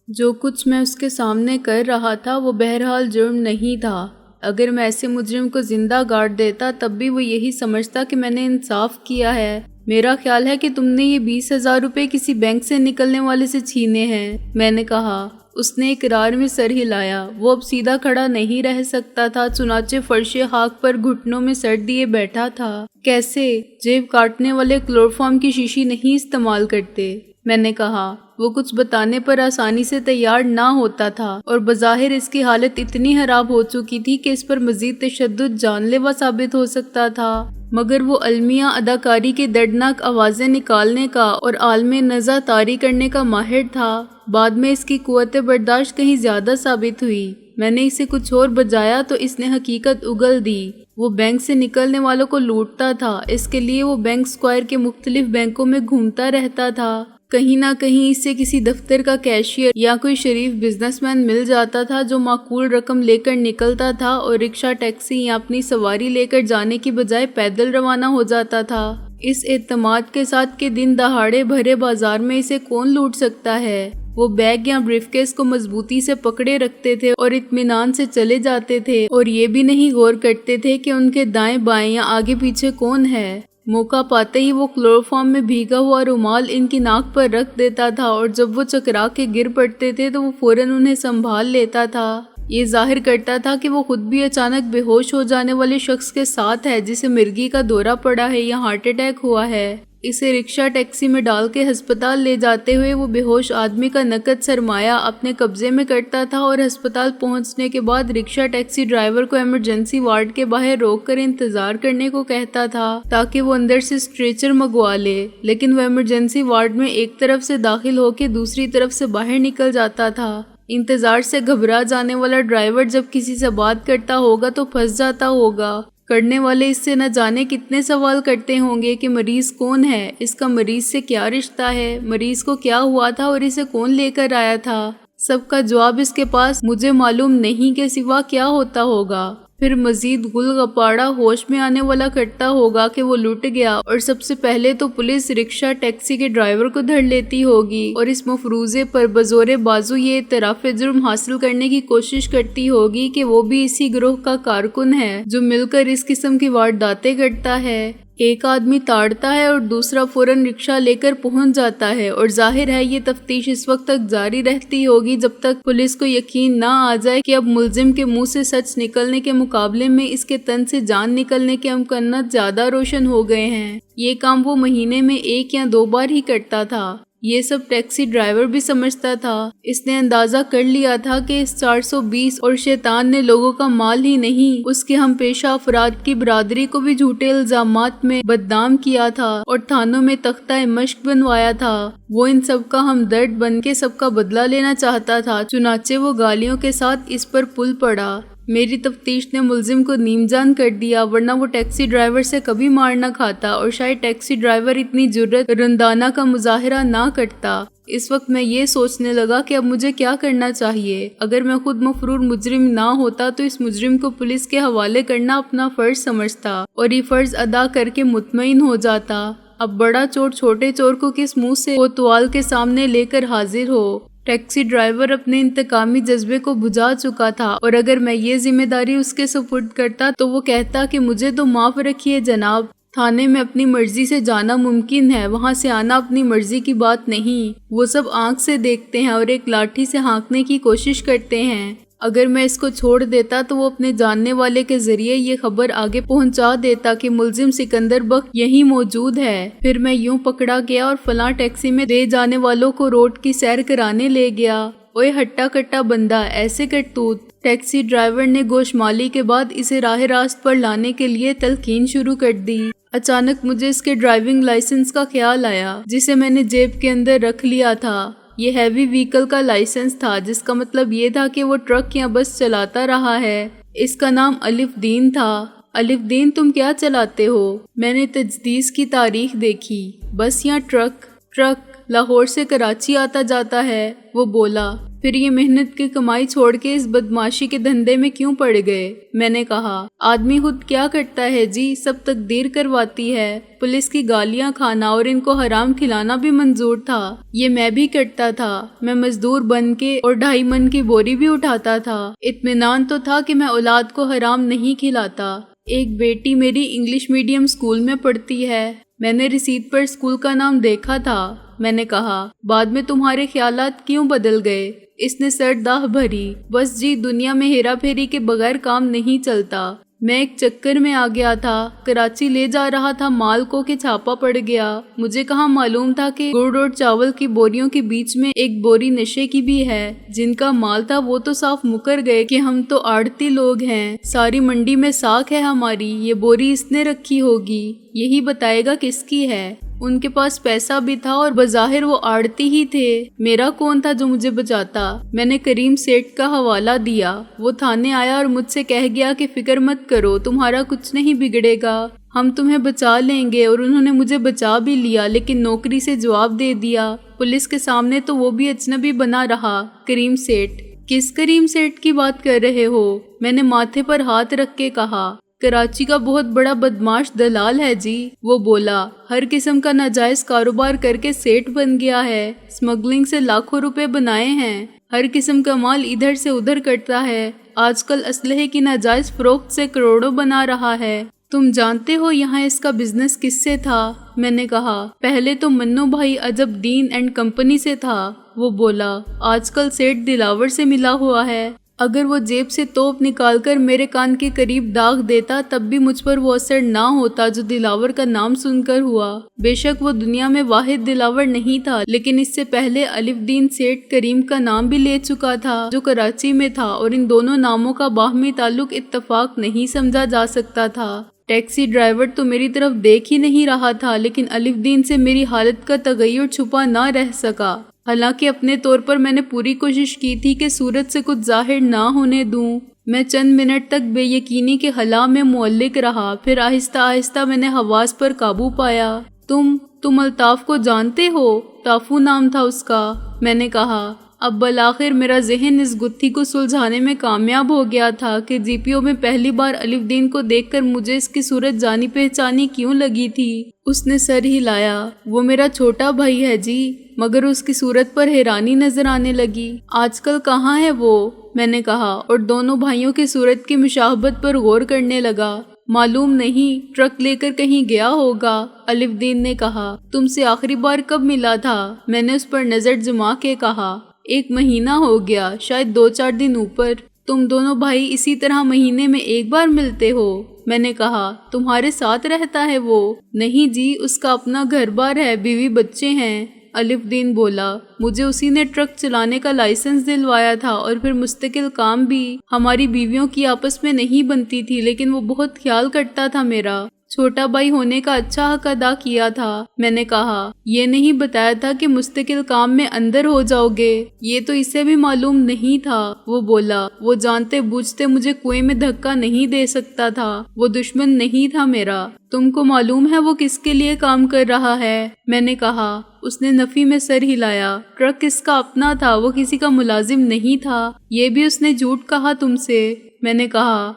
جو کچھ میں اس کے سامنے کر رہا تھا وہ بہرحال جرم نہیں تھا۔ اگر میں ایسے مجرم کو زندہ گاڑ دیتا تب بھی وہ یہی سمجھتا کہ میں نے انصاف کیا ہے۔ میرا خیال ہے کہ تم نے یہ 20,000 روپے کسی بینک سے نکلنے والے سے چھینے ہیں، میں نے کہا۔ اس نے اقرار میں سر ہلایا۔ وہ اب سیدھا کھڑا نہیں رہ سکتا تھا، چنانچہ فرش خاک پر گھٹنوں میں سر دیے بیٹھا تھا۔ کیسے؟ جیب کاٹنے والے کلوروفارم کی شیشی نہیں استعمال کرتے، میں نے کہا۔ وہ کچھ بتانے پر آسانی سے تیار نہ ہوتا تھا اور بظاہر اس کی حالت اتنی خراب ہو چکی تھی کہ اس پر مزید تشدد جان لیوا ثابت ہو سکتا تھا، مگر وہ المیہ اداکاری کے دردناک آوازیں نکالنے کا اور عالم نزا طاری کرنے کا ماہر تھا۔ بعد میں اس کی قوت برداشت کہیں زیادہ ثابت ہوئی۔ میں نے اسے کچھ اور بجایا تو اس نے حقیقت اگل دی۔ وہ بینک سے نکلنے والوں کو لوٹتا تھا، اس کے لیے وہ بینک اسکوائر کے مختلف بینکوں میں گھومتا رہتا تھا۔ کہیں نہ کہیں اسے کسی دفتر کا کیشیئر یا کوئی شریف بزنس مین مل جاتا تھا جو معقول رقم لے کر نکلتا تھا اور رکشہ، ٹیکسی یا اپنی سواری لے کر جانے کی بجائے پیدل روانہ ہو جاتا تھا، اس اعتماد کے ساتھ کہ دن دہاڑے بھرے بازار میں اسے کون لوٹ سکتا ہے۔ وہ بیگ یا بریف کیس کو مضبوطی سے پکڑے رکھتے تھے اور اطمینان سے چلے جاتے تھے، اور یہ بھی نہیں غور کرتے تھے کہ ان کے دائیں بائیں یا آگے پیچھے کون ہے۔ موقع پاتے ہی وہ کلوروفارم میں بھیگا ہوا رومال ان کی ناک پر رکھ دیتا تھا، اور جب وہ چکرا کے گر پڑتے تھے تو وہ فوراً انہیں سنبھال لیتا تھا۔ یہ ظاہر کرتا تھا کہ وہ خود بھی اچانک بے ہوش ہو جانے والے شخص کے ساتھ ہے جسے مرگی کا دورہ پڑا ہے یا ہارٹ اٹیک ہوا ہے۔ اسے رکشہ، ٹیکسی میں ڈال کے ہسپتال لے جاتے ہوئے وہ بے ہوش آدمی کا نقد سرمایہ اپنے قبضے میں کرتا تھا، اور ہسپتال پہنچنے کے بعد رکشہ ٹیکسی ڈرائیور کو ایمرجنسی وارڈ کے باہر روک کر انتظار کرنے کو کہتا تھا تاکہ وہ اندر سے اسٹریچر منگوا لے، لیکن وہ ایمرجنسی وارڈ میں ایک طرف سے داخل ہو کے دوسری طرف سے باہر نکل جاتا تھا۔ انتظار سے گھبرا جانے والا ڈرائیور جب کسی سے بات کرتا ہوگا تو پھنس جاتا ہوگا۔ کرنے والے اس سے نہ جانے کتنے سوال کرتے ہوں گے کہ مریض کون ہے، اس کا مریض سے کیا رشتہ ہے، مریض کو کیا ہوا تھا اور اسے کون لے کر آیا تھا۔ سب کا جواب اس کے پاس مجھے معلوم نہیں کے سوا کیا ہوتا ہوگا۔ پھر مزید گل گپاڑا ہوش میں آنے والا کرتا ہوگا کہ وہ لٹ گیا، اور سب سے پہلے تو پولیس رکشہ ٹیکسی کے ڈرائیور کو دھر لیتی ہوگی اور اس مفروضے پر بزور بازو یہ اعتراف جرم حاصل کرنے کی کوشش کرتی ہوگی کہ وہ بھی اسی گروہ کا کارکن ہے جو مل کر اس قسم کی وارداتیں کرتا ہے۔ ایک آدمی تاڑتا ہے اور دوسرا فوراً رکشہ لے کر پہنچ جاتا ہے، اور ظاہر ہے یہ تفتیش اس وقت تک جاری رہتی ہوگی جب تک پولیس کو یقین نہ آ جائے کہ اب ملزم کے منہ سے سچ نکلنے کے مقابلے میں اس کے تن سے جان نکلنے کے امکانات زیادہ روشن ہو گئے ہیں۔ یہ کام وہ مہینے میں 1 یا 2 بار ہی کرتا تھا۔ یہ سب ٹیکسی ڈرائیور بھی سمجھتا تھا۔ اس نے اندازہ کر لیا تھا کہ اس 420 اور شیطان نے لوگوں کا مال ہی نہیں، اس کے ہم پیشہ افراد کی برادری کو بھی جھوٹے الزامات میں بدنام کیا تھا اور تھانوں میں تختہ مشق بنوایا تھا۔ وہ ان سب کا ہمدرد بن کے سب کا بدلہ لینا چاہتا تھا، چنانچہ وہ گالیوں کے ساتھ اس پر پل پڑا۔ میری تفتیش نے ملزم کو نیم جان کر دیا، ورنہ وہ ٹیکسی ڈرائیور سے کبھی مار نہ کھاتا، اور شاید ٹیکسی ڈرائیور اتنی جرأت رندانہ کا مظاہرہ نہ کرتا۔ اس وقت میں یہ سوچنے لگا کہ اب مجھے کیا کرنا چاہیے۔ اگر میں خود مفرور مجرم نہ ہوتا تو اس مجرم کو پولیس کے حوالے کرنا اپنا فرض سمجھتا اور یہ فرض ادا کر کے مطمئن ہو جاتا۔ اب بڑا چور چھوٹے چور کو کس منہ سے کوتوال کے سامنے لے کر حاضر ہو۔ ٹیکسی ڈرائیور اپنے انتقامی جذبے کو بجھا چکا تھا، اور اگر میں یہ ذمہ داری اس کے سپرد کرتا تو وہ کہتا کہ مجھے تو معاف رکھیے جناب، تھانے میں اپنی مرضی سے جانا ممکن ہے، وہاں سے آنا اپنی مرضی کی بات نہیں۔ وہ سب آنکھ سے دیکھتے ہیں اور ایک لاٹھی سے ہانکنے کی کوشش کرتے ہیں۔ اگر میں اس کو چھوڑ دیتا تو وہ اپنے جاننے والے کے ذریعے یہ خبر آگے پہنچا دیتا کہ ملزم سکندر بخت یہی موجود ہے۔ پھر میں یوں پکڑا گیا اور فلاں ٹیکسی میں دے جانے والوں کو روڈ کی سیر کرانے لے گیا۔ اوئے ہٹا کٹا بندہ، ایسے کرتوت۔ ٹیکسی ڈرائیور نے گوشمالی کے بعد اسے راہ راست پر لانے کے لیے تلقین شروع کر دی۔ اچانک مجھے اس کے ڈرائیونگ لائسنس کا خیال آیا جسے میں نے جیب کے اندر رکھ لیا تھا۔ یہ ہیوی وہیکل کا لائسنس تھا، جس کا مطلب یہ تھا کہ وہ ٹرک یا بس چلاتا رہا ہے۔ اس کا نام الف دین تھا۔ الف دین، تم کیا چلاتے ہو؟ میں نے تجدید کی تاریخ دیکھی۔ بس یا ٹرک؟ ٹرک لاہور سے کراچی آتا جاتا ہے، وہ بولا۔ پھر یہ محنت کی کمائی چھوڑ کے اس بدماشی کے دھندے میں کیوں پڑ گئے؟ میں نے کہا آدمی خود کیا کرتا ہے جی، سب تقدیر کرواتی ہے۔ پولیس کی گالیاں کھانا اور ان کو حرام کھلانا بھی منظور تھا، یہ میں بھی کرتا تھا۔ میں مزدور بن کے اور 2.5 من کی بوری بھی اٹھاتا تھا۔ اطمینان تو تھا کہ میں اولاد کو حرام نہیں کھلاتا۔ ایک بیٹی میری انگلش میڈیم اسکول میں پڑھتی ہے۔ میں نے رسید پر اسکول کا نام دیکھا تھا۔ میں نے کہا بعد میں تمہارے خیالات کیوں بدل گئے؟ اس نے سر داہ بھری۔ بس جی، دنیا میں ہیرا پھیری کے بغیر کام نہیں چلتا۔ میں ایک چکر میں آ گیا تھا، کراچی لے جا رہا تھا مال کو کہ چھاپا پڑ گیا۔ مجھے کہاں معلوم تھا کہ گڑ اور چاول کی بوریوں کے بیچ میں ایک بوری نشے کی بھی ہے۔ جن کا مال تھا وہ تو صاف مکر گئے کہ ہم تو آڑتی لوگ ہیں، ساری منڈی میں ساکھ ہے ہماری، یہ بوری اس نے رکھی ہوگی، یہی بتائے گا کس کی ہے۔ ان کے پاس پیسہ بھی تھا اور بظاہر وہ آڑتی ہی تھے، میرا کون تھا جو مجھے بچاتا؟ میں نے کریم سیٹھ کا حوالہ دیا، وہ تھانے آیا اور مجھ سے کہہ گیا کہ فکر مت کرو، تمہارا کچھ نہیں بگڑے گا، ہم تمہیں بچا لیں گے۔ اور انہوں نے مجھے بچا بھی لیا، لیکن نوکری سے جواب دے دیا۔ پولیس کے سامنے تو وہ بھی اجنبی بنا رہا۔ کریم سیٹھ؟ کس کریم سیٹھ کی بات کر رہے ہو؟ میں نے ماتھے پر ہاتھ رکھ کے کہا کراچی کا بہت بڑا بدماش دلال ہے جی۔ وہ بولا ہر قسم کا ناجائز کاروبار کر کے سیٹ بن گیا ہے، اسمگلنگ سے لاکھوں روپے بنائے ہیں، ہر قسم کا مال ادھر سے ادھر کرتا ہے، آج کل اسلحے کی ناجائز فروخت سے کروڑوں بنا رہا ہے۔ تم جانتے ہو یہاں اس کا بزنس کس سے تھا؟ میں نے کہا پہلے تو منو بھائی عجب دین اینڈ کمپنی سے تھا۔ وہ بولا آج کل سیٹ دلاور سے ملا ہوا ہے، اگر وہ جیب سے توپ نکال کر میرے کان کے قریب داغ دیتا تب بھی مجھ پر وہ اثر نہ ہوتا جو دلاور کا نام سن کر ہوا۔ بے شک وہ دنیا میں واحد دلاور نہیں تھا، لیکن اس سے پہلے الف دین سیٹھ کریم کا نام بھی لے چکا تھا جو کراچی میں تھا، اور ان دونوں ناموں کا باہمی تعلق اتفاق نہیں سمجھا جا سکتا تھا۔ ٹیکسی ڈرائیور تو میری طرف دیکھ ہی نہیں رہا تھا، لیکن الف دین سے میری حالت کا تغیر چھپا نہ رہ سکا۔ حالانکہ اپنے طور پر میں نے پوری کوشش کی تھی کہ صورت سے کچھ ظاہر نہ ہونے دوں۔ میں چند منٹ تک بے یقینی کے خلا میں معلق رہا، پھر آہستہ آہستہ میں نے حواس پر قابو پایا۔ تم الطاف کو جانتے ہو؟ ٹافو نام تھا اس کا۔ میں نے کہا اب بالآخر میرا ذہن اس گتھی کو سلجھانے میں کامیاب ہو گیا تھا کہ جی پی او میں پہلی بار الف دین کو دیکھ کر مجھے اس کی صورت جانی پہچانی کیوں لگی تھی۔ اس نے سر ہلایا۔ وہ میرا چھوٹا بھائی ہے جی، مگر اس کی صورت پر حیرانی نظر آنے لگی۔ آج کل کہاں ہے وہ؟ میں نے کہا، اور دونوں بھائیوں کی صورت کی مشابہت پر غور کرنے لگا۔ معلوم نہیں، ٹرک لے کر کہیں گیا ہوگا۔ الف دین نے کہا تم سے آخری بار کب ملا تھا؟ میں نے اس پر نظر جما کے کہا 1 مہینہ ہو گیا، شاید 2-4 دن اوپر۔ تم دونوں بھائی اسی طرح مہینے میں ایک بار ملتے ہو؟ میں نے کہا تمہارے ساتھ رہتا ہے وہ؟ نہیں جی، اس کا اپنا گھر بار ہے، بیوی بچے ہیں۔ الف دین بولا مجھے اسی نے ٹرک چلانے کا لائسنس دلوایا تھا اور پھر مستقل کام بھی۔ ہماری بیویوں کی آپس میں نہیں بنتی تھی، لیکن وہ بہت خیال کرتا تھا میرا۔ چھوٹا بھائی ہونے کا اچھا حق ادا کیا تھا۔ میں نے کہا یہ نہیں بتایا تھا کہ مستقل کام میں اندر ہو جاؤ گے؟ یہ تو اسے بھی معلوم نہیں تھا۔ وہ بولا وہ جانتے بوجھتے مجھے کنویں میں دھکا نہیں دے سکتا تھا، وہ دشمن نہیں تھا میرا۔ تم کو معلوم ہے وہ کس کے لیے کام کر رہا ہے؟ میں نے کہا۔ اس نے نفی میں سر ہلایا۔ ٹرک اس کا اپنا تھا، وہ کسی کا ملازم نہیں تھا۔ یہ بھی اس نے جھوٹ کہا تم سے؟ میں نے کہا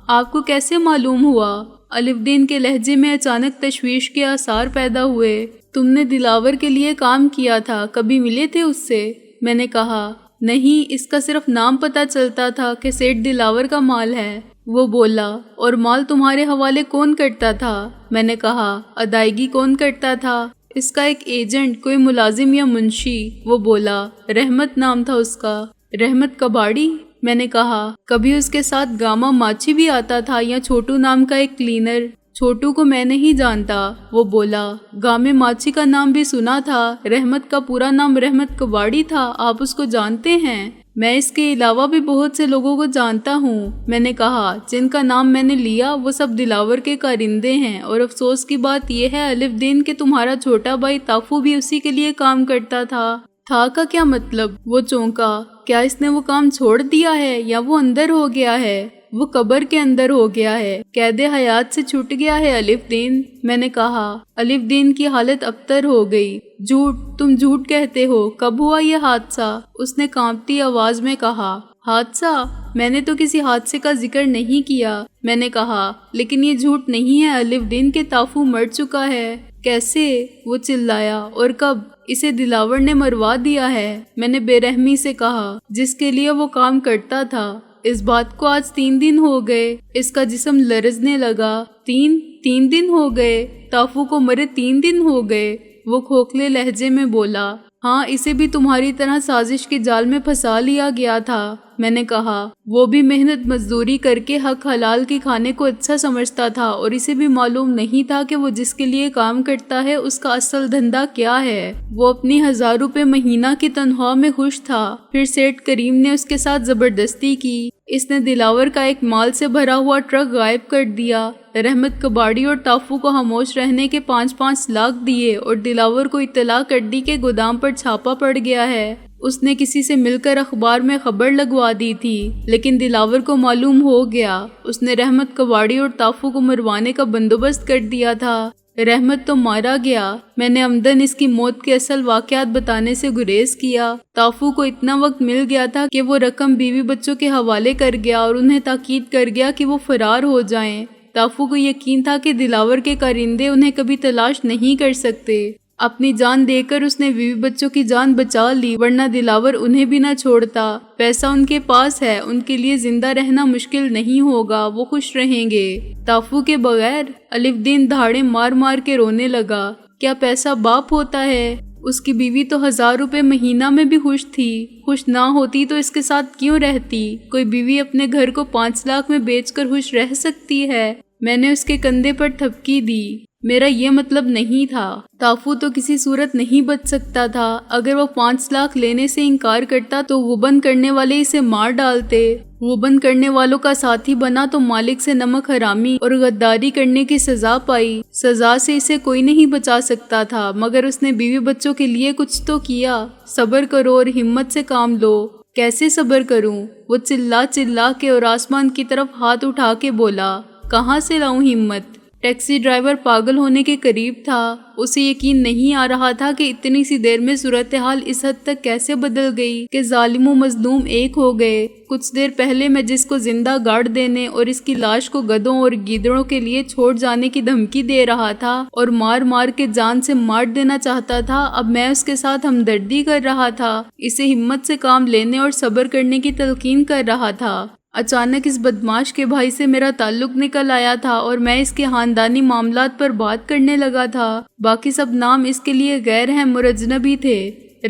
آپ کو کیسے معلوم ہوا؟ الف دین کے لہجے میں اچانک تشویش کے آثار پیدا ہوئے۔ تم نے دلاور کے لیے کام کیا تھا، کبھی ملے تھے اس سے؟ میں نے کہا نہیں، اس کا صرف نام پتہ چلتا تھا کہ سیٹھ دلاور کا مال ہے۔ وہ بولا اور مال تمہارے حوالے کون کرتا تھا؟ میں نے کہا ادائیگی کون کرتا تھا؟ اس کا ایک ایجنٹ، کوئی ملازم یا منشی۔ وہ بولا رحمت نام تھا اس کا۔ رحمت کباڑی؟ میں نے کہا کبھی اس کے ساتھ گاما ماچھی بھی آتا تھا یا چھوٹو نام کا ایک کلینر؟ چھوٹو کو میں نہیں جانتا۔ وہ بولا گامے ماچھی کا نام بھی سنا تھا، رحمت کا پورا نام رحمت کباڑی تھا، آپ اس کو جانتے ہیں؟ میں اس کے علاوہ بھی بہت سے لوگوں کو جانتا ہوں۔ میں نے کہا جن کا نام میں نے لیا وہ سب دلاور کے کارندے ہیں، اور افسوس کی بات یہ ہے الف دین کہ تمہارا چھوٹا بھائی تافو بھی اسی کے لیے کام کرتا تھا۔ تھا کا کیا مطلب؟ وہ چونکا۔ کیا اس نے وہ کام چھوڑ دیا ہے یا وہ اندر ہو گیا ہے؟ وہ قبر کے اندر ہو گیا ہے، قید حیات سے چھوٹ گیا ہے الف دین۔ میں نے کہا۔ الف دین کی حالت ابتر ہو گئی۔ جھوٹ، تم جھوٹ کہتے ہو، کب ہوا یہ حادثہ؟ اس نے کانپتی آواز میں کہا۔ حادثہ؟ میں نے تو کسی حادثے کا ذکر نہیں کیا۔ میں نے کہا لیکن یہ جھوٹ نہیں ہے الف دین کہ تافو مر چکا ہے۔ کیسے؟ وہ چلایا۔ اور کب؟ اسے دلاور نے مروا دیا ہے۔ میں نے بے رحمی سے کہا، جس کے لیے وہ کام کرتا تھا۔ اس بات کو آج 3 دن ہو گئے۔ اس کا جسم لرزنے لگا۔ 3 دن ہو گئے؟ تافو کو مرے 3 دن ہو گئے؟ وہ کھوکھلے لہجے میں بولا۔ ہاں، اسے بھی تمہاری طرح سازش کے جال میں پھنسا لیا گیا تھا۔ میں نے کہا، وہ بھی محنت مزدوری کر کے حق حلال کے کھانے کو اچھا سمجھتا تھا، اور اسے بھی معلوم نہیں تھا کہ وہ جس کے لیے کام کرتا ہے اس کا اصل دھندا کیا ہے۔ وہ اپنی 1000 روپے مہینہ کی تنخواہ میں خوش تھا۔ پھر سیٹھ کریم نے اس کے ساتھ زبردستی کی۔ اس نے دلاور کا ایک مال سے بھرا ہوا ٹرک غائب کر دیا۔ رحمت کباڑی اور تافو کو خاموش رہنے کے 5 لاکھ دیے، اور دلاور کو اطلاع کر دی کہ گودام پر چھاپا پڑ گیا ہے۔ اس نے کسی سے مل کر اخبار میں خبر لگوا دی تھی، لیکن دلاور کو معلوم ہو گیا۔ اس نے رحمت کباڑی اور تافو کو مروانے کا بندوبست کر دیا تھا۔ رحمت تو مارا گیا۔ میں نے عمدن اس کی موت کے اصل واقعات بتانے سے گریز کیا۔ تافو کو اتنا وقت مل گیا تھا کہ وہ رقم بیوی بچوں کے حوالے کر گیا اور انہیں تاکید کر گیا کہ وہ فرار ہو جائیں۔ تافو کو یقین تھا کہ دلاور کے کارندے انہیں کبھی تلاش نہیں کر سکتے۔ اپنی جان دے کر اس نے بیوی بچوں کی جان بچا لی، ورنہ دلاور انہیں بھی نہ چھوڑتا۔ پیسہ ان کے پاس ہے، ان کے لیے زندہ رہنا مشکل نہیں ہوگا، وہ خوش رہیں گے۔ تافو کے بغیر؟ الف دین دھاڑے مار مار کے رونے لگا۔ کیا پیسہ باپ ہوتا ہے؟ اس کی بیوی تو 1000 روپے مہینہ میں بھی خوش تھی۔ خوش نہ ہوتی تو اس کے ساتھ کیوں رہتی؟ کوئی بیوی اپنے گھر کو 5 لاکھ میں بیچ کر خوش رہ سکتی ہے؟ میں نے اس کے کندھے پر تھپکی دی۔ میرا یہ مطلب نہیں تھا۔ تافو تو کسی صورت نہیں بچ سکتا تھا۔ اگر وہ 5 لاکھ لینے سے انکار کرتا تو غبن کرنے والے اسے مار ڈالتے۔ غبن کرنے والوں کا ساتھی بنا تو مالک سے نمک حرامی اور غداری کرنے کی سزا پائی۔ سزا سے اسے کوئی نہیں بچا سکتا تھا، مگر اس نے بیوی بچوں کے لیے کچھ تو کیا۔ صبر کرو اور ہمت سے کام لو۔ کیسے صبر کروں؟ وہ چلا کے اور آسمان کی طرف ہاتھ اٹھا کے بولا۔ کہاں سے لاؤں ہمت؟ ٹیکسی ڈرائیور پاگل ہونے کے قریب تھا۔ اسے یقین نہیں آ رہا تھا کہ اتنی سی دیر میں صورتحال اس حد تک کیسے بدل گئی کہ ظالم و مظلوم ایک ہو گئے۔ کچھ دیر پہلے میں جس کو زندہ گاڑ دینے اور اس کی لاش کو گدھوں اور گیدڑوں کے لیے چھوڑ جانے کی دھمکی دے رہا تھا اور مار مار کے جان سے مار دینا چاہتا تھا، اب میں اس کے ساتھ ہمدردی کر رہا تھا، اسے ہمت سے کام لینے اور صبر کرنے کی تلقین کر رہا تھا۔ اچانک اس بدماش کے بھائی سے میرا تعلق نکل آیا تھا اور میں اس کے خاندانی معاملات پر بات کرنے لگا تھا۔ باقی سب نام اس کے لیے غیر ہیں اور اجنبی تھے۔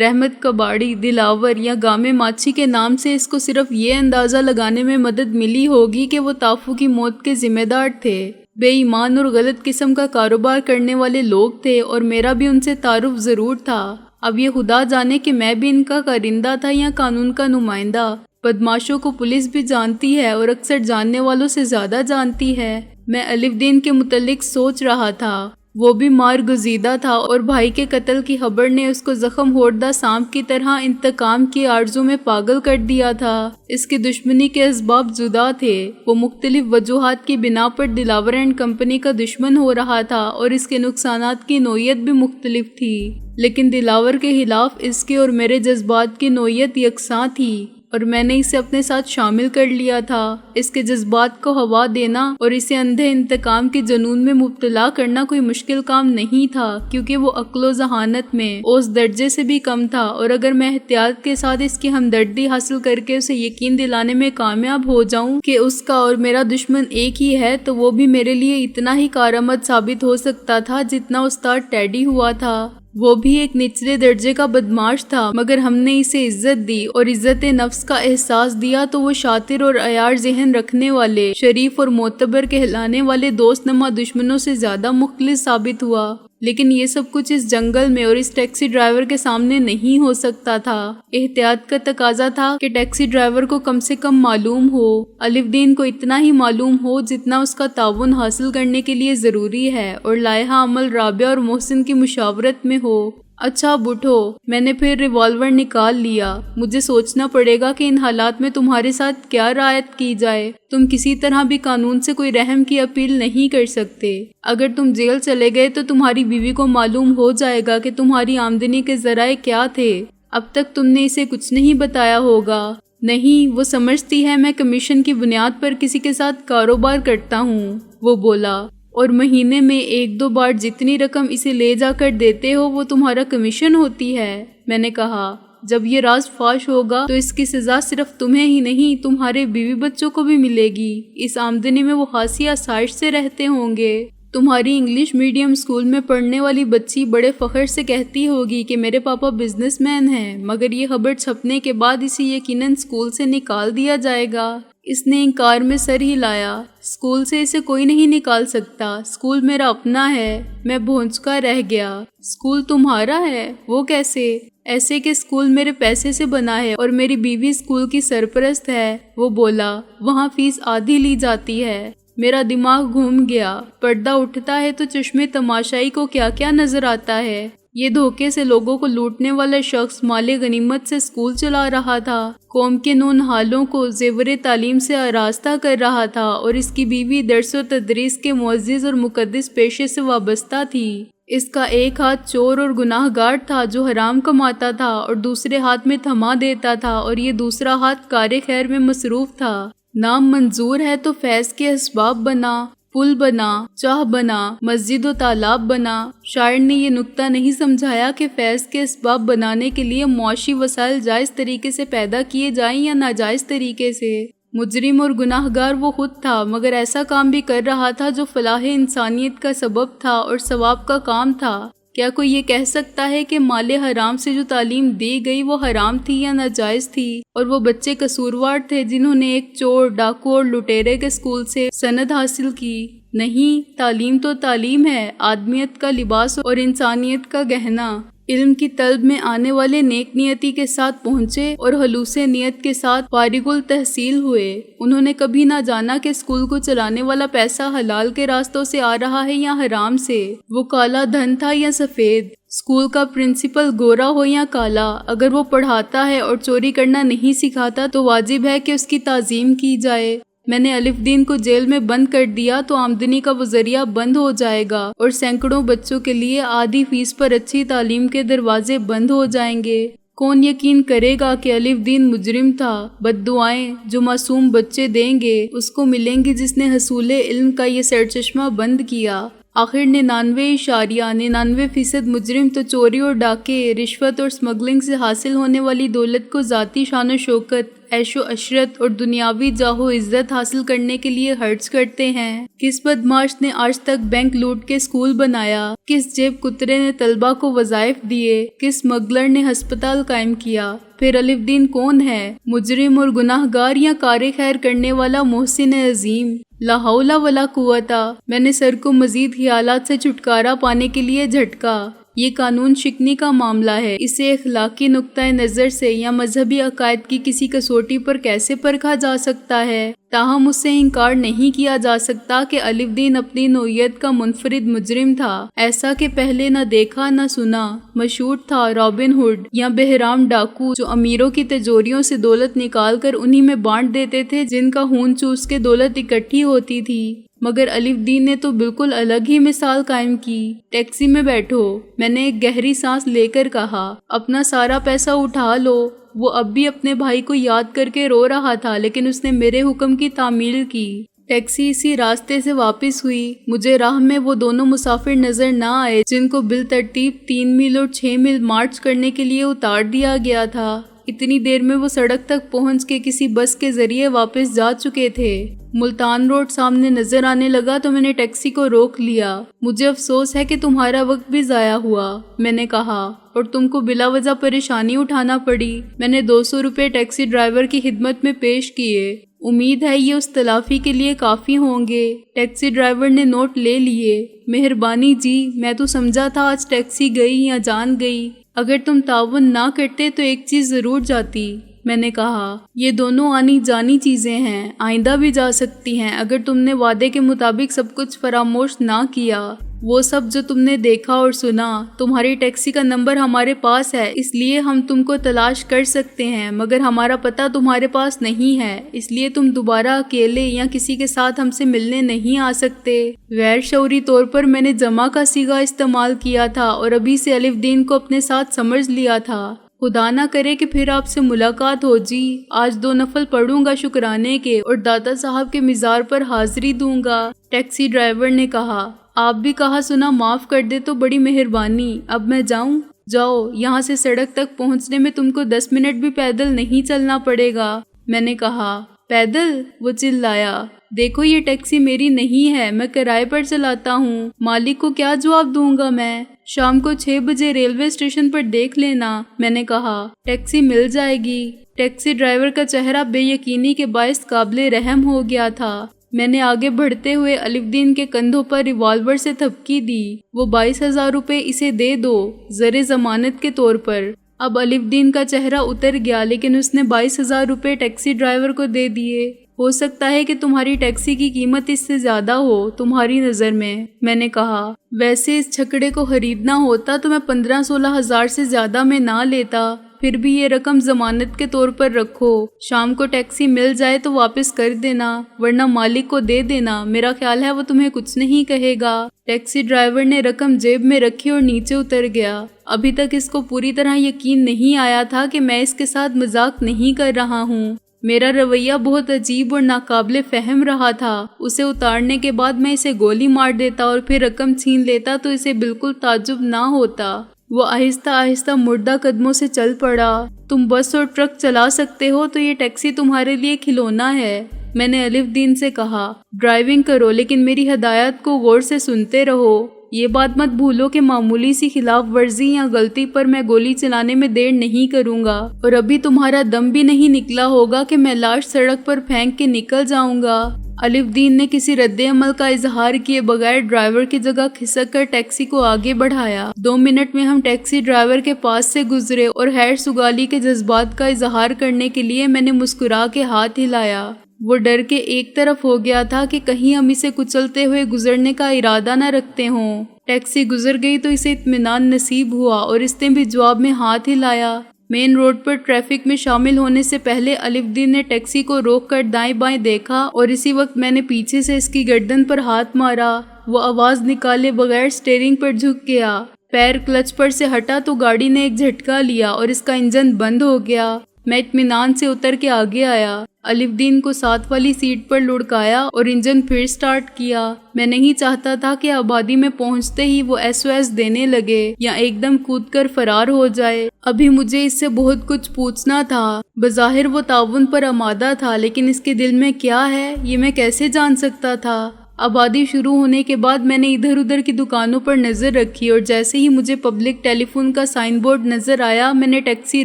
رحمت کباڑی، دلاور یا گامے ماچھی کے نام سے اس کو صرف یہ اندازہ لگانے میں مدد ملی ہوگی کہ وہ تافو کی موت کے ذمہ دار تھے۔ بے ایمان اور غلط قسم کا کاروبار کرنے والے لوگ تھے، اور میرا بھی ان سے تعارف ضرور تھا۔ اب یہ خدا جانے کہ میں بھی ان کا کارندہ تھا یا قانون کا نمائندہ۔ بدماشوں کو پولیس بھی جانتی ہے اور اکثر جاننے والوں سے زیادہ جانتی ہے۔ میں الف دین کے متعلق سوچ رہا تھا۔ وہ بھی مار گزیدہ تھا اور بھائی کے قتل کی خبر نے اس کو زخم خوردہ سانپ کی طرح انتقام کی آرزو میں پاگل کر دیا تھا۔ اس کی دشمنی کے اسباب جدا تھے۔ وہ مختلف وجوہات کی بنا پر دلاور اینڈ کمپنی کا دشمن ہو رہا تھا اور اس کے نقصانات کی نوعیت بھی مختلف تھی، لیکن دلاور کے خلاف اس کے اور میرے جذبات کی نوعیت یکساں تھی، اور میں نے اسے اپنے ساتھ شامل کر لیا تھا۔ اس کے جذبات کو ہوا دینا اور اسے اندھے انتقام کے جنون میں مبتلا کرنا کوئی مشکل کام نہیں تھا، کیونکہ وہ عقل و ذہانت میں اس درجے سے بھی کم تھا، اور اگر میں احتیاط کے ساتھ اس کی ہمدردی حاصل کر کے اسے یقین دلانے میں کامیاب ہو جاؤں کہ اس کا اور میرا دشمن ایک ہی ہے، تو وہ بھی میرے لیے اتنا ہی کارآمد ثابت ہو سکتا تھا جتنا استاد ٹیڈی ہوا تھا۔ وہ بھی ایک نچلے درجے کا بدماش تھا، مگر ہم نے اسے عزت دی اور عزت نفس کا احساس دیا تو وہ شاطر اور عیار ذہن رکھنے والے، شریف اور معتبر کہلانے والے دوست نما دشمنوں سے زیادہ مخلص ثابت ہوا۔ لیکن یہ سب کچھ اس جنگل میں اور اس ٹیکسی ڈرائیور کے سامنے نہیں ہو سکتا تھا۔ احتیاط کا تقاضا تھا کہ ٹیکسی ڈرائیور کو کم سے کم معلوم ہو، الف دین کو اتنا ہی معلوم ہو جتنا اس کا تعاون حاصل کرنے کے لیے ضروری ہے، اور لائحہ عمل رابعہ اور محسن کی مشاورت میں ہو۔ اچھا اب اٹھو۔ میں نے پھر ریوالور نکال لیا۔ مجھے سوچنا پڑے گا کہ ان حالات میں تمہارے ساتھ کیا رعایت کی جائے۔ تم کسی طرح بھی قانون سے کوئی رحم کی اپیل نہیں کر سکتے۔ اگر تم جیل چلے گئے تو تمہاری بیوی کو معلوم ہو جائے گا کہ تمہاری آمدنی کے ذرائع کیا تھے۔ اب تک تم نے اسے کچھ نہیں بتایا ہوگا۔ نہیں، وہ سمجھتی ہے میں کمیشن کی بنیاد پر کسی کے ساتھ کاروبار کرتا ہوں، وہ بولا، اور مہینے میں 1-2 بار جتنی رقم اسے لے جا کر دیتے ہو وہ تمہارا کمیشن ہوتی ہے۔ میں نے کہا، جب یہ راز فاش ہوگا تو اس کی سزا صرف تمہیں ہی نہیں تمہارے بیوی بچوں کو بھی ملے گی۔ اس آمدنی میں وہ خاصی آسائش سے رہتے ہوں گے۔ تمہاری انگلش میڈیم اسکول میں پڑھنے والی بچی بڑے فخر سے کہتی ہوگی کہ میرے پاپا بزنس مین ہیں، مگر یہ خبر چھپنے کے بعد اسے یقیناً اسکول سے نکال دیا جائے گا۔ اس نے انکار میں سر ہلایا۔ اسکول سے اسے کوئی نہیں نکال سکتا۔ اسکول میرا اپنا ہے۔ میں بھونچکا رہ گیا۔ اسکول تمہارا ہے؟ وہ کیسے؟ ایسے کہ اسکول میرے پیسے سے بنا ہے اور میری بیوی اسکول کی سرپرست ہے، وہ بولا۔ وہاں فیس آدھی لی جاتی ہے۔ میرا دماغ گھوم گیا۔ پردہ اٹھتا ہے تو چشمے تماشائی کو کیا کیا نظر آتا ہے۔ یہ دھوکے سے لوگوں کو لوٹنے والا شخص مال غنیمت سے اسکول چلا رہا تھا، قوم کے نونہالوں کو زیور تعلیم سے آراستہ کر رہا تھا، اور اس کی بیوی درس و تدریس کے معزز اور مقدس پیشے سے وابستہ تھی۔ اس کا ایک ہاتھ چور اور گناہ گار تھا جو حرام کماتا تھا اور دوسرے ہاتھ میں تھما دیتا تھا، اور یہ دوسرا ہاتھ کار خیر میں مصروف تھا۔ نام منظور ہے تو فیض کے اسباب بنا، پل بنا، چاہ بنا، مسجد و تالاب بنا۔ شاعر نے یہ نکتہ نہیں سمجھایا کہ فیض کے اسباب بنانے کے لیے معاشی وسائل جائز طریقے سے پیدا کیے جائیں یا ناجائز طریقے سے۔ مجرم اور گناہ گار وہ خود تھا، مگر ایسا کام بھی کر رہا تھا جو فلاح انسانیت کا سبب تھا اور ثواب کا کام تھا۔ کیا کوئی یہ کہہ سکتا ہے کہ مال حرام سے جو تعلیم دی گئی وہ حرام تھی یا ناجائز تھی؟ اور وہ بچے قصوروار تھے جنہوں نے ایک چور، ڈاکو اور لٹیرے کے اسکول سے سند حاصل کی؟ نہیں، تعلیم تو تعلیم ہے، آدمیت کا لباس اور انسانیت کا گہنا۔ علم کی طلب میں آنے والے نیک نیتی کے ساتھ پہنچے اور خلوص نیت کے ساتھ فارغ التحصیل ہوئے۔ انہوں نے کبھی نہ جانا کہ اسکول کو چلانے والا پیسہ حلال کے راستوں سے آ رہا ہے یا حرام سے، وہ کالا دھن تھا یا سفید۔ اسکول کا پرنسپل گورا ہو یا کالا، اگر وہ پڑھاتا ہے اور چوری کرنا نہیں سکھاتا تو واجب ہے کہ اس کی تعظیم کی جائے۔ میں نے الف دین کو جیل میں بند کر دیا تو آمدنی کا وہ ذریعہ بند ہو جائے گا اور سینکڑوں بچوں کے لیے آدھی فیس پر اچھی تعلیم کے دروازے بند ہو جائیں گے۔ کون یقین کرے گا کہ الف دین مجرم تھا؟ بد دعائیں جو معصوم بچے دیں گے اس کو ملیں گی جس نے حصول علم کا یہ سرچشمہ بند کیا۔ آخر 99.99% مجرم تو چوری اور ڈاکے، رشوت اور سمگلنگ سے حاصل ہونے والی دولت کو ذاتی شان و شوکت، عیش و عشرت اور دنیاوی جاہ و عزت حاصل کرنے کے لیے خرچ کرتے ہیں۔ کس بدماش نے آج تک بینک لوٹ کے اسکول بنایا؟ کس جیب کترے نے طلبہ کو وظائف دیے؟ کس اسمگلر نے ہسپتال قائم کیا؟ پھر الف دین کون ہے؟ مجرم اور گناہ گار یا کار خیر کرنے والا محسن عظیم؟ لا حول ولا قوت۔ میں نے سر کو مزید خیالات سے چھٹکارا پانے کے لیے جھٹکا۔ یہ قانون شکنی کا معاملہ ہے، اسے اخلاقی نقطۂ نظر سے یا مذہبی عقائد کی کسی کسوٹی پر کیسے پرکھا جا سکتا ہے؟ تاہم اس سے انکار نہیں کیا جا سکتا کہ الف دین اپنی نوعیت کا منفرد مجرم تھا، ایسا کہ پہلے نہ دیکھا نہ سنا۔ مشہور تھا رابن ہوڈ یا بہرام ڈاکو جو امیروں کی تجوریوں سے دولت نکال کر انہی میں بانٹ دیتے تھے جن کا خون چوس کے دولت اکٹھی ہوتی تھی۔ مگر الف دین نے تو بالکل الگ ہی مثال قائم کی۔ ٹیکسی میں بیٹھو، میں نے ایک گہری سانس لے کر کہا، اپنا سارا پیسہ اٹھا لو۔ وہ اب بھی اپنے بھائی کو یاد کر کے رو رہا تھا، لیکن اس نے میرے حکم کی تعمیل کی۔ ٹیکسی اسی راستے سے واپس ہوئی۔ مجھے راہ میں وہ دونوں مسافر نظر نہ آئے جن کو بالترتیب 3 میل اور 6 میل مارچ کرنے کے لیے اتار دیا گیا تھا۔ اتنی دیر میں وہ سڑک تک پہنچ کے کسی بس کے ذریعے واپس جا چکے تھے۔ ملتان روڈ سامنے نظر آنے لگا تو میں نے ٹیکسی کو روک لیا۔ مجھے افسوس ہے کہ تمہارا وقت بھی ضائع ہوا، میں نے کہا، اور تم کو بلا وجہ پریشانی اٹھانا پڑی۔ میں نے 200 روپے ٹیکسی ڈرائیور کی خدمت میں پیش کیے۔ امید ہے یہ اس تلافی کے لیے کافی ہوں گے۔ ٹیکسی ڈرائیور نے نوٹ لے لیے۔ مہربانی جی، میں تو سمجھا تھا آج ٹیکسی گئی یا جان گئی۔ اگر تم تعاون نہ کرتے تو ایک چیز ضرور جاتی، میں نے کہا۔ یہ دونوں آنی جانی چیزیں ہیں، آئندہ بھی جا سکتی ہیں اگر تم نے وعدے کے مطابق سب کچھ فراموش نہ کیا۔ وہ سب جو تم نے دیکھا اور سنا، تمہاری ٹیکسی کا نمبر ہمارے پاس ہے، اس لیے ہم تم کو تلاش کر سکتے ہیں، مگر ہمارا پتہ تمہارے پاس نہیں ہے، اس لیے تم دوبارہ اکیلے یا کسی کے ساتھ ہم سے ملنے نہیں آ سکتے۔ غیر شعوری طور پر میں نے جمع کا صیغہ استعمال کیا تھا اور ابھی سے الف دین کو اپنے ساتھ سمجھ لیا تھا۔ خدا نہ کرے کہ پھر آپ سے ملاقات ہو جی۔ آج 2 نفل پڑھوں گا شکرانے کے اور دادا صاحب کے مزار پر حاضری دوں گا۔ ٹیکسی ڈرائیور نے کہا، آپ بھی کہا سنا معاف کر دے تو بڑی مہربانی، اب میں جاؤں؟ جاؤ، یہاں سے سڑک تک پہنچنے میں تم کو 10 منٹ بھی پیدل نہیں چلنا پڑے گا۔ میں نے کہا، پیدل؟ وہ چلایا، دیکھو یہ ٹیکسی میری نہیں ہے، میں کرائے پر چلاتا ہوں، مالک کو کیا جواب دوں گا میں؟ شام کو 6 بجے ریلوے اسٹیشن پر دیکھ لینا۔ میں نے کہا، ٹیکسی مل جائے گی۔ ٹیکسی ڈرائیور کا چہرہ بے یقینی کے باعث قابل رحم ہو گیا تھا۔ میں نے آگے بڑھتے ہوئے الف دین کے کندھوں پر ریوالور سے تھپکی دی۔ وہ 22,000 روپے اسے دے دو، زر ضمانت کے طور پر۔ اب الف دین کا چہرہ اتر گیا، لیکن اس نے 22,000 روپے ٹیکسی ڈرائیور کو دے دیے۔ ہو سکتا ہے کہ تمہاری ٹیکسی کی قیمت اس سے زیادہ ہو تمہاری نظر میں نے کہا، ویسے اس چھکڑے کو خریدنا ہوتا تو میں 15-16 ہزار سے زیادہ میں نہ لیتا، پھر بھی یہ رقم ضمانت کے طور پر رکھو، شام کو ٹیکسی مل جائے تو واپس کر دینا، ورنہ مالک کو دے دینا، میرا خیال ہے وہ تمہیں کچھ نہیں کہے گا۔ ٹیکسی ڈرائیور نے رقم جیب میں رکھی اور نیچے اتر گیا۔ ابھی تک اس کو پوری طرح یقین نہیں آیا تھا کہ میں اس کے ساتھ مذاق نہیں کر رہا ہوں۔ میرا رویہ بہت عجیب اور ناقابل فہم رہا تھا۔ اسے اتارنے کے بعد میں اسے گولی مار دیتا اور پھر رقم چھین لیتا تو اسے بالکل تعجب نہ ہوتا۔ وہ آہستہ آہستہ مردہ قدموں سے چل پڑا۔ تم بس اور ٹرک چلا سکتے ہو تو یہ ٹیکسی تمہارے لیے کھلونا ہے۔ میں نے الف دین سے کہا، ڈرائیونگ کرو لیکن میری ہدایات کو غور سے سنتے رہو۔ یہ بات مت بھولو کہ معمولی سی خلاف ورزی یا غلطی پر میں گولی چلانے میں دیر نہیں کروں گا، اور ابھی تمہارا دم بھی نہیں نکلا ہوگا کہ میں لاش سڑک پر پھینک کے نکل جاؤں گا۔ الف دین نے کسی رد عمل کا اظہار کیے بغیر ڈرائیور کی جگہ کھسک کر ٹیکسی کو آگے بڑھایا۔ 2 منٹ میں ہم ٹیکسی ڈرائیور کے پاس سے گزرے اور خیر سگالی کے جذبات کا اظہار کرنے کے لیے میں نے مسکرا کے ہاتھ ہلایا۔ وہ ڈر کے ایک طرف ہو گیا تھا کہ کہیں ہم اسے کچلتے ہوئے گزرنے کا ارادہ نہ رکھتے ہوں۔ ٹیکسی گزر گئی تو اسے اطمینان نصیب ہوا اور اس نے بھی جواب میں ہاتھ ہلایا۔ مین روڈ پر ٹریفک میں شامل ہونے سے پہلے الف دین نے ٹیکسی کو روک کر دائیں بائیں دیکھا اور اسی وقت میں نے پیچھے سے اس کی گردن پر ہاتھ مارا۔ وہ آواز نکالے بغیر سٹیئرنگ پر جھک گیا۔ پیر کلچ پر سے ہٹا تو گاڑی نے ایک جھٹکا لیا اور اس کا انجن بند ہو گیا۔ میں اطمینان سے اتر کے آگے آیا، الف دین کو ساتھ والی سیٹ پر لڑکایا اور انجن پھر سٹارٹ کیا۔ میں نہیں چاہتا تھا کہ آبادی میں پہنچتے ہی وہ SOS دینے لگے یا ایک دم کود کر فرار ہو جائے۔ ابھی مجھے اس سے بہت کچھ پوچھنا تھا۔ بظاہر وہ تعاون پر آمادہ تھا، لیکن اس کے دل میں کیا ہے یہ میں کیسے جان سکتا تھا؟ آبادی شروع ہونے کے بعد میں نے ادھر ادھر کی دکانوں پر نظر رکھی اور جیسے ہی مجھے پبلک ٹیلی فون کا سائن بورڈ نظر آیا میں نے ٹیکسی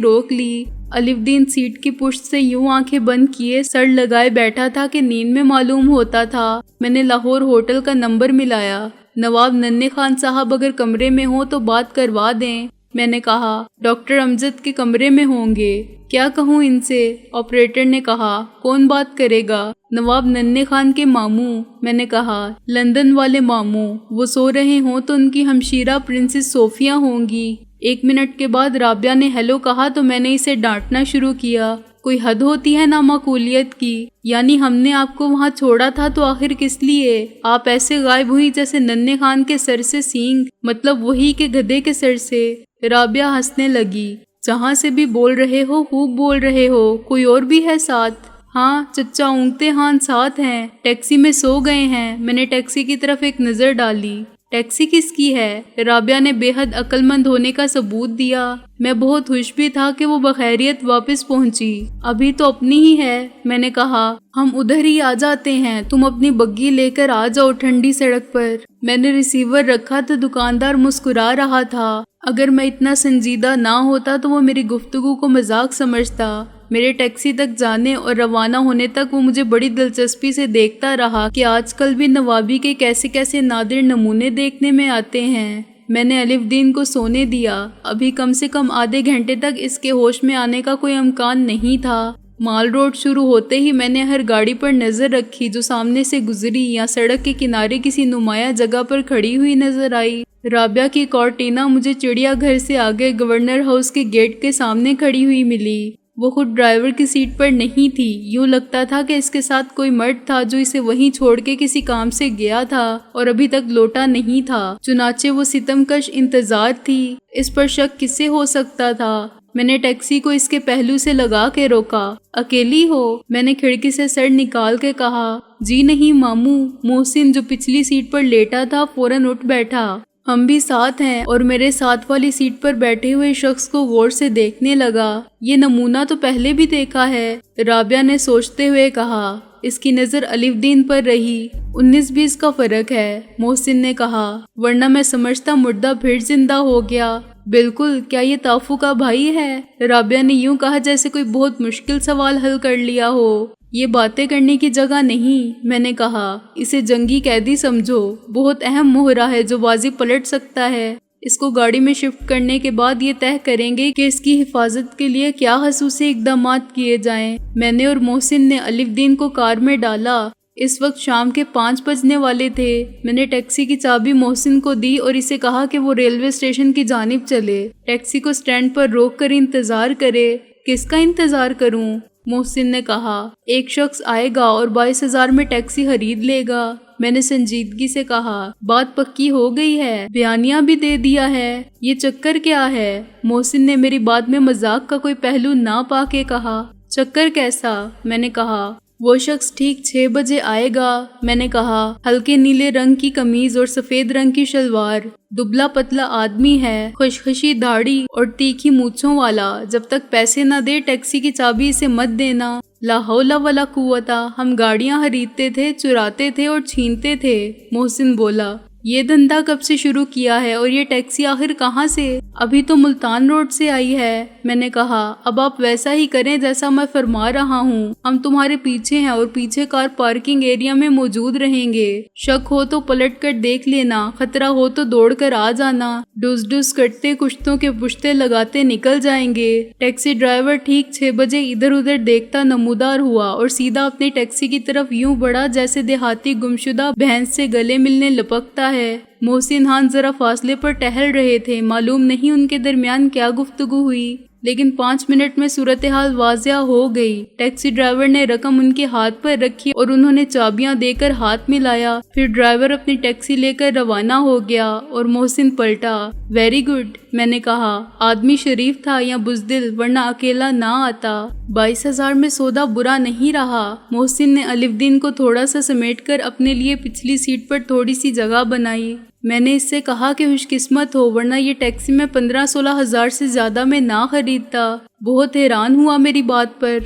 روک لی۔ الف دین سیٹ کی پشت سے یوں آنکھیں بند کیے سر لگائے بیٹھا تھا کہ نیند میں معلوم ہوتا تھا۔ میں نے لاہور ہوٹل کا نمبر ملایا۔ نواب ننھے خان صاحب اگر کمرے میں ہوں تو بات کروا دیں۔ میں نے کہا، ڈاکٹر امجد کے کمرے میں ہوں گے، کیا کہوں ان سے؟ آپریٹر نے کہا، کون بات کرے گا؟ نواب ننھے خان کے ماموں۔ میں نے کہا، لندن والے ماموں، وہ سو رہے ہوں تو ان کی ہمشیرہ پرنسس صوفیہ ہوں گی۔ 1 منٹ کے بعد رابعہ نے ہیلو کہا تو میں نے اسے ڈانٹنا شروع کیا۔ کوئی حد ہوتی ہے نامعقولیت کی، یعنی ہم نے آپ کو وہاں چھوڑا تھا تو آخر کس لیے؟ آپ ایسے غائب ہوئی جیسے ننھے خان کے سر سے سینگ، مطلب وہی کہ گدھے کے سر سے۔ رابعہ ہنسنے لگی، جہاں سے بھی بول رہے ہو خوب بول رہے ہو، کوئی اور بھی ہے ساتھ؟ ہاں، چچا اونگتے ہان ساتھ ہیں، ٹیکسی میں سو گئے ہیں۔ میں نے ٹیکسی کی طرف ایک نظر ڈالی۔ ٹیکسی کس کی ہے؟ رابعہ نے بے حد عقل مند ہونے کا ثبوت دیا۔ میں بہت خوش بھی تھا کہ وہ بخیریت واپس پہنچی۔ ابھی تو اپنی ہی ہے۔ میں نے کہا، ہم ادھر ہی آ جاتے ہیں، تم اپنی بگی لے کر آ جاؤ ٹھنڈی سڑک پر۔ میں نے ریسیور رکھا تو دکاندار مسکرا رہا تھا۔ اگر میں اتنا سنجیدہ نہ ہوتا تو وہ میری گفتگو کو مذاق سمجھتا۔ میرے ٹیکسی تک جانے اور روانہ ہونے تک وہ مجھے بڑی دلچسپی سے دیکھتا رہا کہ آج کل بھی نوابی کے کیسے کیسے نادر نمونے دیکھنے میں آتے ہیں۔ میں نے الف دین کو سونے دیا۔ ابھی کم سے کم آدھے گھنٹے تک اس کے ہوش میں آنے کا کوئی امکان نہیں تھا۔ مال روڈ شروع ہوتے ہی میں نے ہر گاڑی پر نظر رکھی جو سامنے سے گزری یا سڑک کے کنارے کسی نمایاں جگہ پر کھڑی ہوئی نظر آئی۔ رابعہ کی کارٹینا مجھے چڑیا گھر سے آگے گورنر ہاؤس کے گیٹ کے سامنے کھڑی ہوئی ملی۔ وہ خود ڈرائیور کی سیٹ پر نہیں تھی، یوں لگتا تھا کہ اس کے ساتھ کوئی مرد تھا جو اسے وہیں چھوڑ کے کسی کام سے گیا تھا اور ابھی تک لوٹا نہیں تھا۔ چنانچہ وہ ستم کش انتظار تھی۔ اس پر شک کس سے ہو سکتا تھا؟ میں نے ٹیکسی کو اس کے پہلو سے لگا کے روکا۔ اکیلی ہو؟ میں نے کھڑکی سے سر نکال کے کہا۔ جی نہیں ماموں۔ محسن جو پچھلی سیٹ پر لیٹا تھا فوراً اٹھ بیٹھا۔ ہم بھی ساتھ ہیں، اور میرے ساتھ والی سیٹ پر بیٹھے ہوئے شخص کو غور سے دیکھنے لگا۔ یہ نمونہ تو پہلے بھی دیکھا ہے، رابعہ نے سوچتے ہوئے کہا۔ اس کی نظر الف دین پر رہی۔ 19-20 کا فرق ہے، محسن نے کہا، ورنہ میں سمجھتا مردہ پھر زندہ ہو گیا۔ بالکل، کیا یہ تافو کا بھائی ہے؟ رابعہ نے یوں کہا جیسے کوئی بہت مشکل سوال حل کر لیا ہو۔ یہ باتیں کرنے کی جگہ نہیں، میں نے کہا، اسے جنگی قیدی سمجھو، بہت اہم مہرہ ہے جو واضح پلٹ سکتا ہے۔ اس کو گاڑی میں شفٹ کرنے کے بعد یہ طے کریں گے کہ اس کی حفاظت کے لیے کیا خصوصی اقدامات کیے جائیں۔ میں نے اور محسن نے الف دین کو کار میں ڈالا۔ اس وقت شام کے 5 بجنے والے تھے۔ میں نے ٹیکسی کی چابی محسن کو دی اور اسے کہا کہ وہ ریلوے اسٹیشن کی جانب چلے، ٹیکسی کو سٹینڈ پر روک کر انتظار کرے۔ کس کا انتظار کروں؟ محسن نے کہا۔ ایک شخص آئے گا اور 22,000 میں ٹیکسی خرید لے گا۔ میں نے سنجیدگی سے کہا، بات پکی ہو گئی ہے، بیانیہ بھی دے دیا ہے، یہ چکر کیا ہے؟ محسن نے میری بات میں مذاق کا کوئی پہلو نہ پا کے کہا۔ چکر کیسا؟ میں نے کہا۔ وہ شخص ٹھیک 6 بجے آئے گا، میں نے کہا۔ ہلکے نیلے رنگ کی قمیض اور سفید رنگ کی شلوار، دبلا پتلا آدمی ہے، خشخشی داڑھی اور تیکھی مونچھوں والا۔ جب تک پیسے نہ دے ٹیکسی کی چابی اسے مت دینا۔ لا حول ولا قوت، ہم گاڑیاں خریدتے تھے، چراتے تھے اور چھینتے تھے، محسن بولا۔ یہ دھندا کب سے شروع کیا ہے اور یہ ٹیکسی آخر کہاں سے؟ ابھی تو ملتان روڈ سے آئی ہے، میں نے کہا۔ اب آپ ویسا ہی کریں جیسا میں فرما رہا ہوں، ہم تمہارے پیچھے ہیں اور پیچھے کار پارکنگ ایریا میں موجود رہیں گے۔ شک ہو تو پلٹ کر دیکھ لینا، خطرہ ہو تو دوڑ کر آ جانا۔ ڈوس ڈوس کرتے کشتوں کے پشتے لگاتے نکل جائیں گے۔ ٹیکسی ڈرائیور ٹھیک 6 بجے ادھر ادھر دیکھتا نمودار ہوا اور سیدھا اپنی ٹیکسی کی طرف یوں بڑھا جیسے دیہاتی گمشدہ بھینس سے گلے ملنے لپکتا ہے۔ محسن خان ذرا فاصلے پر ٹہل رہے تھے، معلوم نہیں ان کے درمیان کیا گفتگو ہوئی، لیکن 5 منٹ میں صورتحال واضح ہو گئی۔ ٹیکسی ڈرائیور نے رقم ان کے ہاتھ پر رکھی اور انہوں نے چابیاں دے کر ہاتھ ملایا۔ پھر ڈرائیور اپنی ٹیکسی لے کر روانہ ہو گیا اور محسن پلٹا۔ ویری گڈ، میں نے کہا۔ آدمی شریف تھا یا بزدل، ورنہ اکیلا نہ آتا۔ 22,000 میں سودا برا نہیں رہا۔ محسن نے الف دین کو تھوڑا سا سمیٹ کر اپنے لیے پچھلی سیٹ پر تھوڑی سی جگہ بنائی۔ میں نے اس سے کہا کہ خوش قسمت ہو، ورنہ یہ ٹیکسی میں 15-16 ہزار سے زیادہ میں نہ خریدتا۔ بہت حیران ہوا میری بات پر۔